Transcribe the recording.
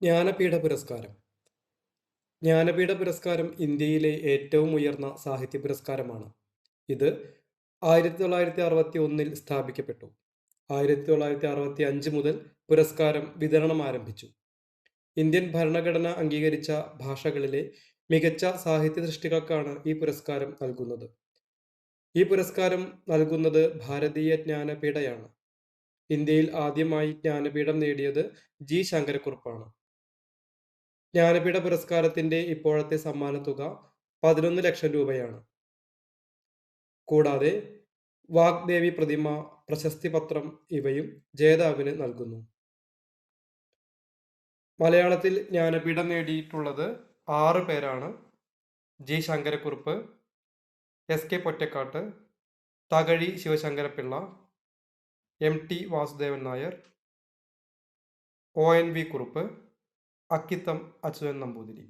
ജ്ഞാനപീഠ പുരസ്കാരം. ജ്ഞാനപീഠ പുരസ്കാരം ഇന്ത്യയിലെ ഏറ്റവും ഉയർന്ന സാഹിത്യ പുരസ്കാരമാണ്. ഇത് 1961 സ്ഥാപിക്കപ്പെട്ടു. 1965 മുതൽ പുരസ്കാരം വിതരണം ആരംഭിച്ചു. ഇന്ത്യൻ ഭരണഘടന അംഗീകരിച്ച ഭാഷകളിലെ മികച്ച സാഹിത്യ സൃഷ്ടികൾക്കാണ് ഈ പുരസ്കാരം നൽകുന്നത്. ഈ പുരസ്കാരം നൽകുന്നത് ഭാരതീയ ജ്ഞാനപീഠയാണ്. ഇന്ത്യയിൽ ആദ്യമായി ജ്ഞാനപീഠം നേടിയത് ജി ശങ്കരക്കുറുപ്പാണ്. ജ്ഞാനപീഠ പുരസ്കാരത്തിന്റെ ഇപ്പോഴത്തെ സമ്മാനത്തുക 11 ലക്ഷം രൂപയാണ്. കൂടാതെ വാഗ്ദേവി പ്രതിമ, പ്രശസ്തി പത്രം ഇവയും ജേതാവിന് നൽകുന്നു. മലയാളത്തിൽ ജ്ഞാനപീഠം നേടിയിട്ടുള്ളത് 6 പേരാണ്. G Sankara Kurup, S K Pottekkatt, Thakazhi Sivasankara Pillai, MT Vasudevan Nair, ONV Kurup, Akkitham Achuthan Namboothiri.